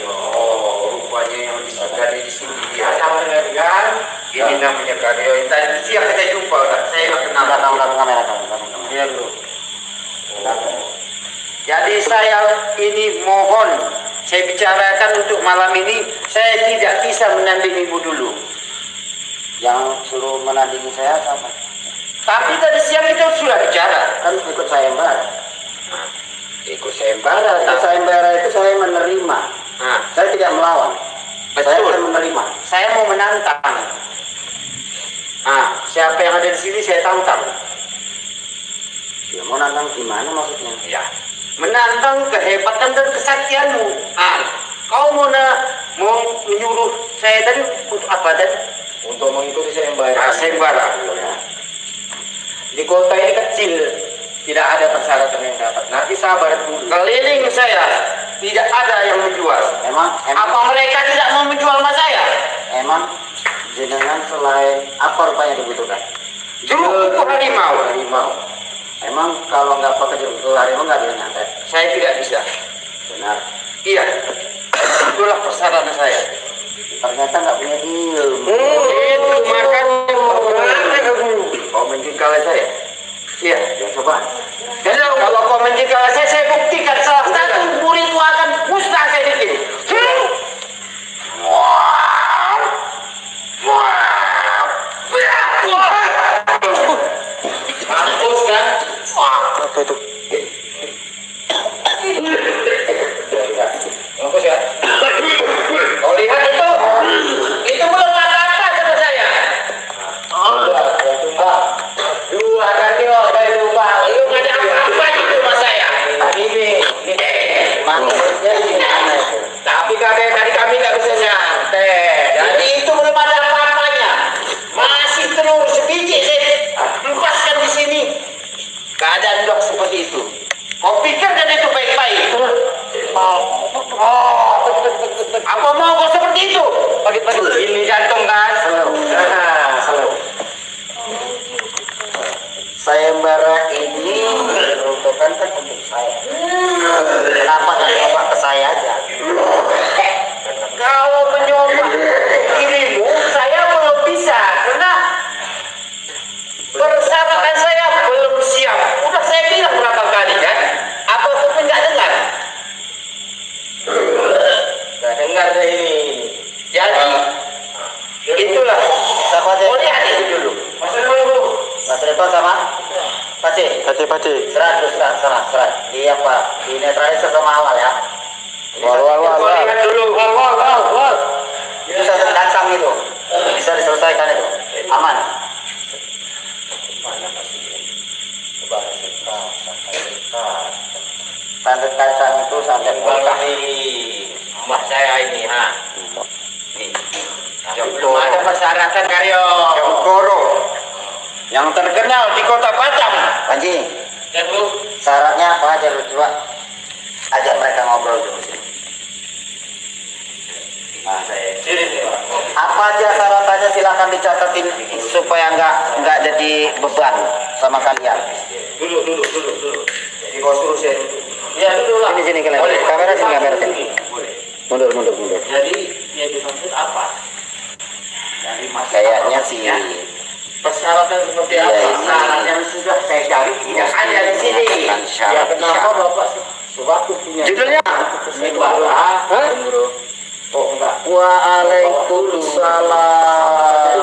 Oh, rupanya yang disegani di sini dia. Sama dengan ini namanya Karyo. Tadi siang kita jumpa, saya nggak kenal. Udah kamera. Iya bro. Jadi saya ini mohon, saya bicarakan untuk malam ini, saya tidak bisa menandingimu dulu. Yang suruh menandingi saya sama. Tapi tadi siang kita sudah bicara. Kan ikut sayembara. Ikut sayembara. Ikut sayembara itu saya menerima. Nah, Saya tidak melawan. Saya betul. akan menerima. Saya mau menantang. Siapa yang ada di sini saya tantang. Ya mau nantang gimana maksudnya? Ya, menantang kehebatan dan kesaktianmu. Kau mau menyuruh saya tadi untuk apa tadi? Untuk mengikuti sayembara. Sayembara. Ya. Di kota ini kecil, tidak ada persyaratan yang dapat. Nanti sabar, keliling saya, tidak ada yang menjual. Emang Apa mereka tidak mau menjual sama saya? emang jenengan selain apa rupanya dibutuhkan? Jeruk untuk harimau. Harimau. Emang kalau nggak pakai jeruk harimau nggak bisa nyantet? Saya tidak bisa. Benar. Iya, itulah persyaratan saya. Ternyata nggak punya ilmu. Itu makanya kau menjengkelkan saya. Iya, Ya coba. dan kalau kau menjengkelkan saya buktikan salah satu muridmu akan musnah saya bikin. Mampus kan? Apa itu? Mampus ya? Kau lihat itu? Itu belum apa-apa sama saya. Dua kaki dari lubang. Belum ada apa-apa itu sama saya. Ini. Maksudnya gimana itu? Tapi kakek tadi kami nggak bisa nyantai. Jadi itu belum ada apa-apanya. Masih telur sebiji saya lepaskan di sini. Keadaan dok seperti itu. Kau pikirkan itu baik-baik. Apa mau kau seperti itu? Pagi-pagi ini jantung kan? Halo. Sayembara ini diperuntukkan kan untuk saya. Kenapa nggak coba ke saya aja? Kalau mencoba dirimu, saya belum bisa. Karena persyaratan saya belum siap. Udah saya bilang berapa kali kan? Apa kau nggak dengar? Nggak dengar deh ini. Jadi itulah. Siapa aja? Oh lihat itu dulu. Mas Reto sama? Pace. Serat. Di apa? Di netralisir sama awal ya. Kau lihat dulu. Wal. Itu satu datang itu. Bisa diselesaikan itu. Aman. Santet kacang itu santet kacang. Mbak saya ini, Nih. Belum ada persyaratan Karyo. Koro. Yang terkenal di kota Batam. Panji, Dan Bu, syaratnya apa aja lu coba? Ajak mereka ngobrol dulu sini. Nah, sini. apa aja syaratannya silahkan dicatatin supaya nggak jadi beban sama kalian. Duduk. Jadi kau suruh saya duduk. Ya duduk lah. Sini kalian. Boleh. Kamera sini. Boleh. Mundur. Jadi yang dimaksud apa? Dari Kayaknya sih. Persyaratan seperti Iya, apa? ini. Syarat yang sudah saya cari tidak ada di sini. Bukan syarat, Ya kenapa syarat. Bapak sewaktu punya Judulnya? sayembara? Oh enggak. Waalaikumsalam.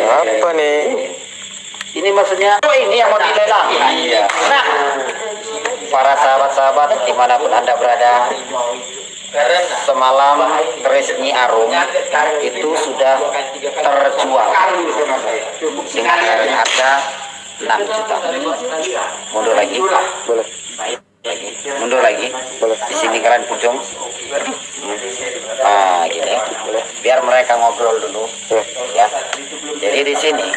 Apa nih? Ini maksudnya ini yang mau dilelang. Iya. Nah, para sahabat-sahabat dimanapun Anda berada, Karena semalam keris Nyi Arum itu sudah terjual dengan harga 6 juta. Mundur lagi. Boleh. Mundur lagi. Di sini kalian pujung. Gini. Biar mereka ngobrol dulu. Ya. Jadi di sini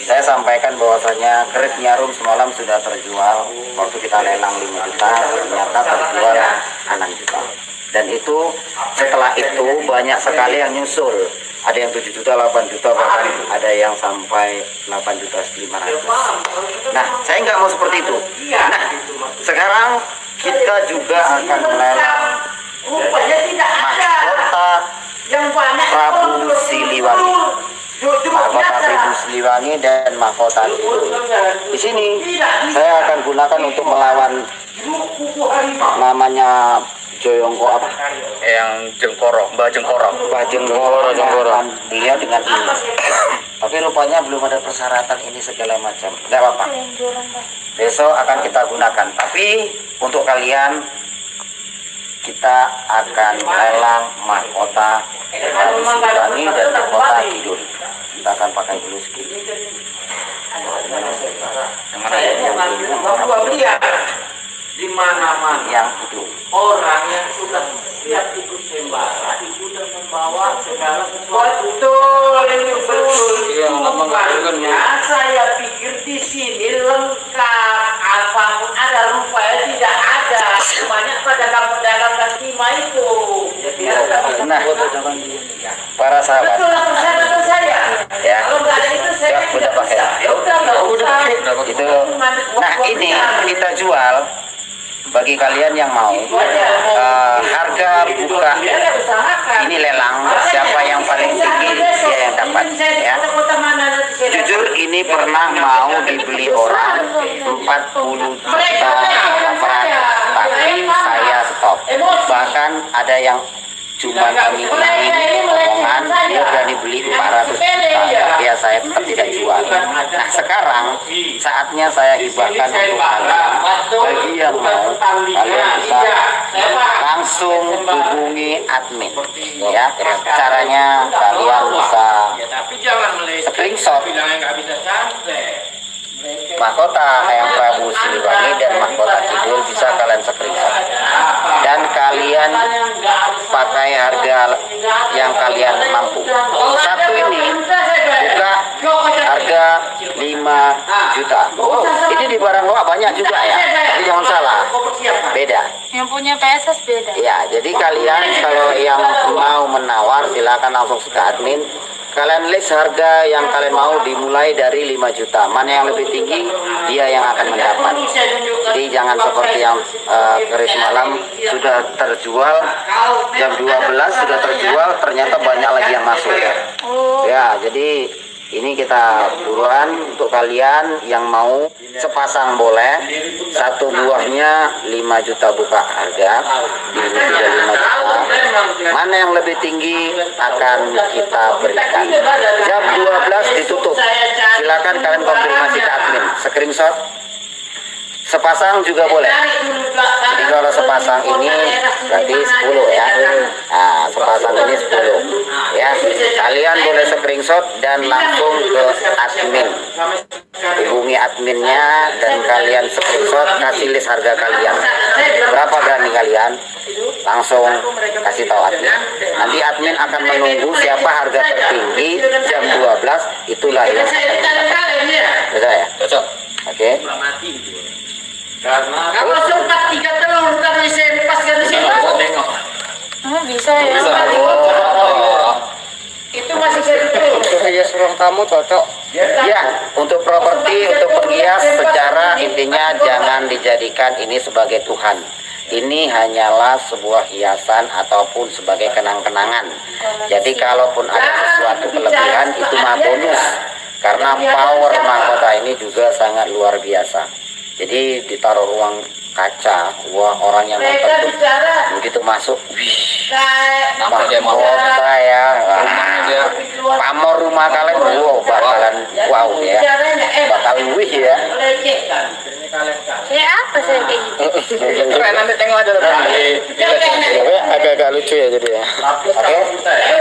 saya sampaikan bahwasanya keris Nyi Arum semalam sudah terjual. Waktu kita lelang 5 juta, ternyata terjual 6 juta. Dan itu setelah itu banyak sekali yang nyusul. Ada yang 7 juta, 8 juta, bahkan ada yang sampai 8 juta 500. Nah, saya nggak mau seperti itu. Nah, sekarang kita juga akan melelang rupanya tidak ada. mahkota Yang banyak Prabu Siliwangi. Mahkota Prabu Siliwangi dan mahkota Kidul. Di sini saya akan gunakan untuk melawan namanya Joyongko apa? Yang Jengkorok, Mbak Jengkorok. Mbah Jengkoro. Beliau dengan ini. Tapi rupanya belum ada persyaratan ini segala macam. Tidak apa-apa. Besok akan kita gunakan. Tapi untuk kalian kita akan lelang mahkota Prabu Siliwangi dan mahkota Kidul. Kita akan pakai dulu skill. Yang mana ya? Gua lihat di mana-mana Yang itu. orang yang sudah siap ikut sembara itu sudah membawa segala sesuatu. Betul, ini betul. Iya, ngomong Rupanya saya pikir di sini lengkap, apapun ada, rupanya tidak ada. Banyak pedagang-pedagang kaki lima itu. Nah, para sahabat, Betul lah persyaratan saya. Ya. Kalau nggak ada itu saya Ya, tidak udah pakai. bisa. Ya udah nggak usah. itu. Nah, ini kita jual bagi kalian yang mau. Harga buka ini lelang, siapa yang paling tinggi dia yang dapat, ya. Jujur ini pernah mau dibeli orang 40 juta tapi saya stop. Bahkan ada yang cuma kami omongan dia berani beli 400 juta, tapi ya saya tetap tidak jual. Nah, sekarang saatnya saya hibahkan untuk kalian. Bagi yang mau, kalian bisa langsung hubungi admin, ya. Caranya kalian bisa Tapi jangan meleset. screenshot Bilangnya nggak bisa sampai. mahkota yang Prabu Siliwangi dan mahkota Kidul, bisa kalian screenshot dan kalian pakai harga yang kalian mampu. Satu ini buka harga 5 juta. Ini di barang loa banyak juga ya, jadi jangan salah, beda. Yang punya PSS beda. Ya, jadi kalian kalau yang mau menawar silakan langsung ke admin. Kalian list harga yang kalian mau dimulai dari 5 juta. Mana yang lebih tinggi, dia yang akan mendapat. Jadi jangan seperti yang keris malam sudah terjual, jam 12 sudah terjual, ternyata banyak lagi yang masuk. Ya, jadi ini kita buruan untuk kalian yang mau sepasang boleh, satu buahnya 5 juta buka harga, ini juga 5 juta. Mana yang lebih tinggi akan kita berikan. Jam 12 ditutup. Silakan kalian konfirmasi ke admin. Screenshot. Sepasang juga boleh. Jadi kalau sepasang ini berarti 10 ya. Nah, sepasang ini 10 ya. Kalian boleh screenshot dan langsung ke admin. Hubungi adminnya dan kalian screenshot, kasih list harga kalian. Berapa berani kalian? Langsung kasih tahu admin. Nanti admin akan menunggu siapa harga tertinggi jam 12, itulah yang akan kita. Bisa ya? Cocok. Oke. Karena kalau sempat 3 telur kami sempas kan di sini. Tengok. Bisa ya. Bisa. Itu masih satu. Saya suruh kamu cocok. Ya, untuk properti, untuk perhias secara intinya jangan dijadikan ini sebagai Tuhan. Ini hanyalah sebuah hiasan ataupun sebagai kenang-kenangan. Jadi kalaupun ada sesuatu kelebihan itu mah bonus. Karena power mahkota ini juga sangat luar biasa. Jadi ditaruh ruang kaca, wah orang yang nonton tuh begitu masuk, wih, mahkota ya, pamor rumah kalian, wow, bakalan wow ya, bakal wih ya. Ya apa saya kayak gitu? Nanti tengok aja. Agak-agak lucu ya jadi ya. Oke,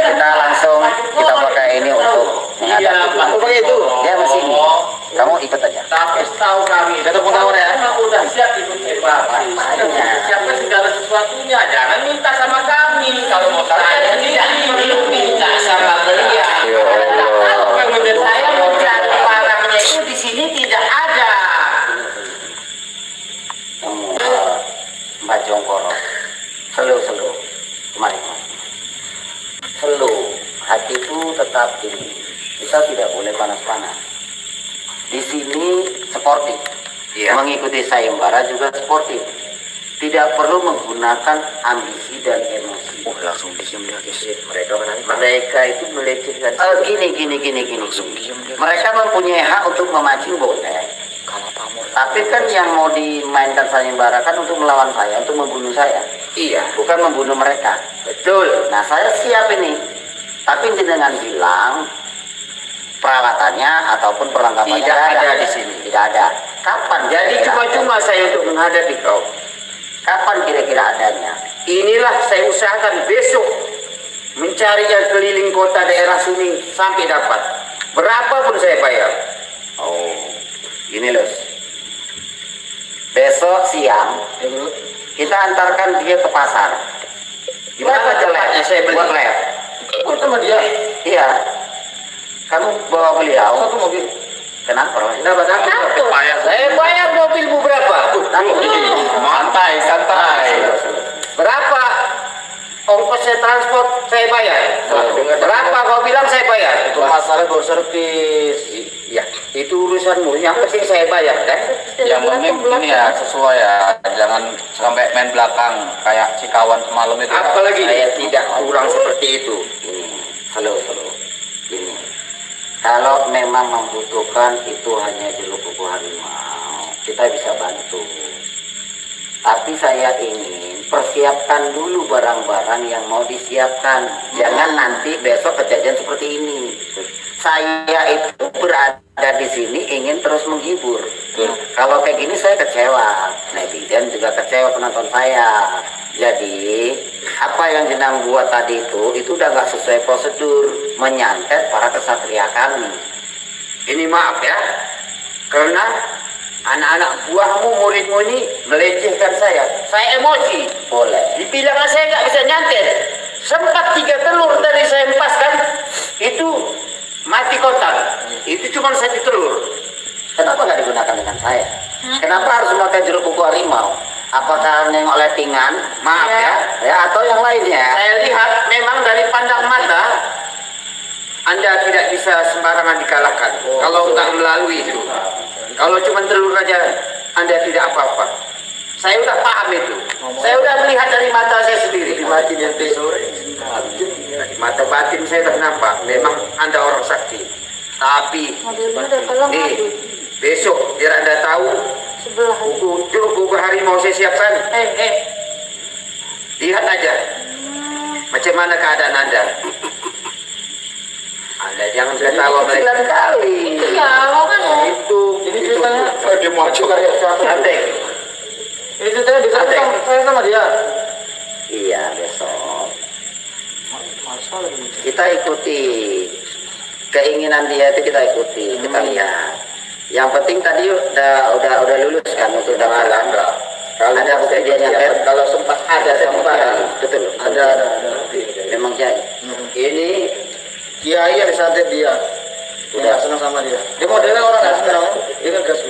kita langsung kita pakai ini untuk menghadapi. Pakai itu. Ya masih ini. Kamu ikut aja. Tapi tahu kami, Kita penawar ya. memang udah siap ikut sembara. Siapkan segala sesuatunya, jangan minta sama kami. Kalau mau saya tidak minta sama beliau. Ya Allah. Saya mau cari barangnya itu di sini tidak ada. Mbak Jongkoro, selu, kemari. Selu, hati itu tetap dingin. Kita tidak boleh panas-panas. Di sini sportif, mengikuti sayembara juga sportif. tidak perlu menggunakan ambisi dan emosi. Oh, langsung diem dia guys. Mereka itu melecehkan. Gini. Mereka mempunyai hak untuk memancing boleh. Kalau pamor. Tapi kan yang mau dimainkan sayembara kan untuk melawan saya, untuk membunuh saya. Iya, Bukan membunuh mereka. betul. Nah, saya siap ini. Tapi dengan bilang peralatannya ataupun perlengkapannya Tidak ada di sini. Tidak ada. Kapan? Jadi kira-kira cuma-cuma saya untuk menghadapi kau. Kapan kira-kira adanya? Inilah saya usahakan besok mencari yang keliling kota daerah sini sampai dapat. Berapapun saya bayar. Oh, ini loh. Besok siang kita antarkan dia ke pasar. Berapa tempatnya saya beli? Buat lab. Oh, sama dia. Iya. Kamu bawa beliau. Satu mobil. Kenapa? Dapat aku. Saya bayar mobilmu berapa? Santai. Berapa ongkosnya transport saya bayar? Berapa kau bilang saya bayar? Itu masalah baru servis. Ya, itu urusanmu. Yang penting saya bayar kan? Yang penting ini ya sesuai ya, jangan sampai main belakang kayak si kawan semalam itu. Apalagi saya tidak kurang seperti itu. Halo. Ini. Kalau memang membutuhkan itu hanya jeruk kuku harimau, kita bisa bantu. Tapi saya ingin persiapkan dulu barang-barang yang mau disiapkan. Jangan nanti besok kejadian seperti ini. Saya itu berada di sini ingin terus menghibur. Kalau kayak gini saya kecewa. Netizen juga kecewa penonton saya. Jadi apa yang jenang buat tadi itu udah nggak sesuai prosedur, menyantet para kesatria kami. Ini maaf ya, karena anak-anak buahmu, muridmu ini melecehkan saya. Saya emosi. Boleh. Dibilang saya nggak bisa nyantet. Sempat 3 telur tadi saya empaskan, itu mati kotak. Itu cuma 1 telur. Kenapa nggak digunakan dengan saya? Kenapa harus memakai jeruk kuku harimau? Apakah nengok lettingan? Maaf ya. Atau yang lainnya? Saya lihat memang dari pandang mata Anda tidak bisa sembarangan dikalahkan. Kalau nggak melalui itu. Kalau cuma telur aja Anda tidak apa-apa. Saya udah paham itu. Saya udah melihat dari mata saya sendiri. Dari mata batin saya udah nampak. Memang Anda orang sakti. Tapi Mobilnya udah tolong nih, aduh. besok biar Anda tahu Sebelah buku harimau saya siapkan. Lihat aja macam mana keadaan Anda. Anda jangan ketawa Kecilan kali. Iya, mau kan? itu. Ini ceritanya dia mau juga kayak siapa? Santai. Ini ceritanya bisa saya sama dia. Iya, besok kita ikuti keinginan dia itu, kita ikuti, kita lihat. Yang penting tadi udah lulus kan untuk daftar. Ada bukti dia nyamper. Kalau sempat ada sempat. Betul. Ada. Memang kiai. Ini kiai yang santet dia. Udah. Senang sama dia. Dia modelnya orang asli namanya. Dia kan gas.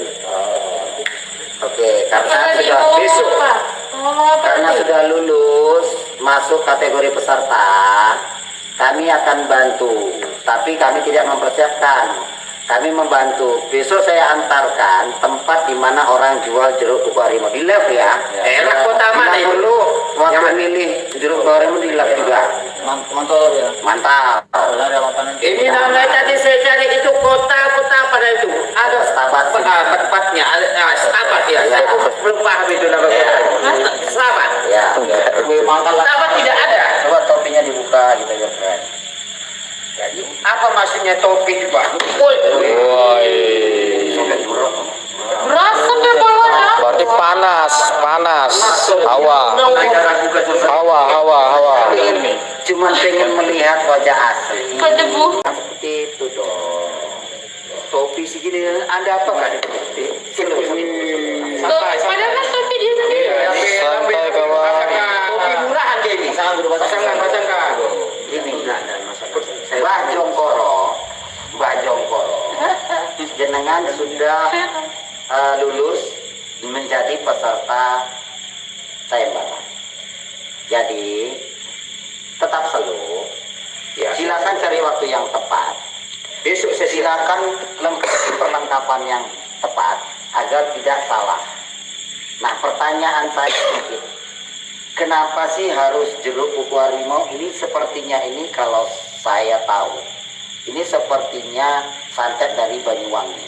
Oke, karena Tadi sudah ngomong besok, apa? Ngomong apa karena tadi? sudah lulus masuk kategori peserta, kami akan bantu. Tapi kami tidak mempersiapkan. Kami membantu. Besok saya antarkan tempat di mana orang jual jeruk kuku harimau di lab ya. Daerah kota mana Tidak itu? perlu waktu milih jeruk kuku harimau di lab juga. Mantap ya. Mantap. Boleh ada makanan. Ini namanya tadi saya cari itu kota pada itu. Ada Stabat. tempatnya. Stabat ya. Ya. Saya belum paham itu namanya. Stabat. Ya. Stabat tidak ada. Coba topinya dibuka gitu ya, keren. Jadi apa maksudnya topi juga? Berasa dia bawanya. Berarti panas. Hawa. Cuman pengen melihat wajah asli. Kok debu? Seperti itu dong. Topi segini Anda apa nggak? Padahal kan topi dia sendiri. Santai kawan. Topi murahan dia ini. Pasangkan. Ini Mbak Jongkoro jenengan sudah lulus menjadi peserta sayembara. Jadi tetap selalu silakan cari waktu yang tepat. Besok saya silakan lengkapi perlengkapan yang tepat agar tidak salah. Nah, pertanyaan saya sedikit. Kenapa sih harus jeruk kuku harimau? Ini sepertinya ini kalau saya tahu. Ini sepertinya santet dari Banyuwangi.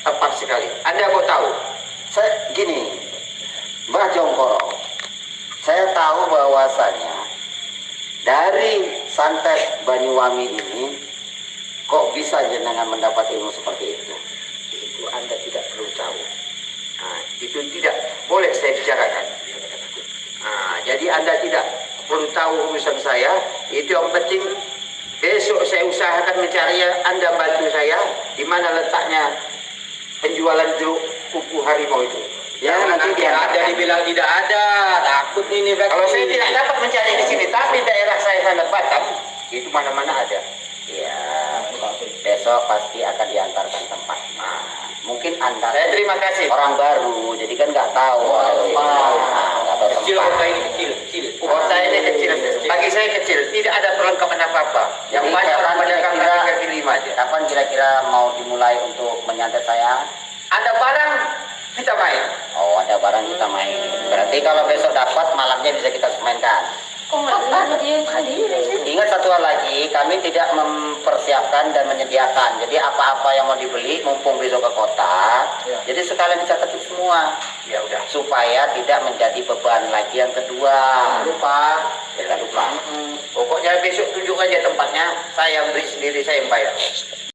Tepat sekali. Anda kok tahu? Saya gini, Mbah Jongkoro, saya tahu bahwasanya dari santet Banyuwangi ini kok bisa jenengan mendapat ilmu seperti itu. Itu Anda tidak perlu tahu. Nah, itu tidak boleh saya bicarakan. Nah, jadi Anda tidak perlu tahu urusan saya. Itu yang penting. Besok saya usahakan mencari Anda bantu saya di mana letaknya penjualan jeruk kuku harimau itu. Ya, nanti ada dibilang tidak ada, takut ini. Kalau saya tidak dapat mencari di sini, tapi daerah saya sana Batam, itu mana-mana ada. Ya, besok pasti akan diantarkan tempat. Nah, mungkin Anda Saya terima kasih. orang baru, jadi kan nggak tahu. Nggak tahu Kecil tempat. kota ini kecil. Kota ini kecil. Bagi saya kecil, tidak ada perlengkapan apa-apa. Yang Jadi banyak kapan orang pedagang kira-kira- kaki lima aja. Kapan kira-kira mau dimulai untuk menyantet saya? Ada barang kita main. Oh, ada barang kita main. Berarti kalau besok dapat, malamnya bisa kita mainkan. Kok nggak ada dia sendiri sih? Ingat satu hal lagi, kami tidak mempersiapkan dan menyediakan. Jadi apa-apa yang mau dibeli, mumpung besok ke kota, jadi sekalian dicatat itu semua. Ya udah. Supaya tidak menjadi beban lagi yang kedua. Lupa. Tidak lupa. Pokoknya besok tunjuk aja tempatnya. Saya beri sendiri, saya yang bayar.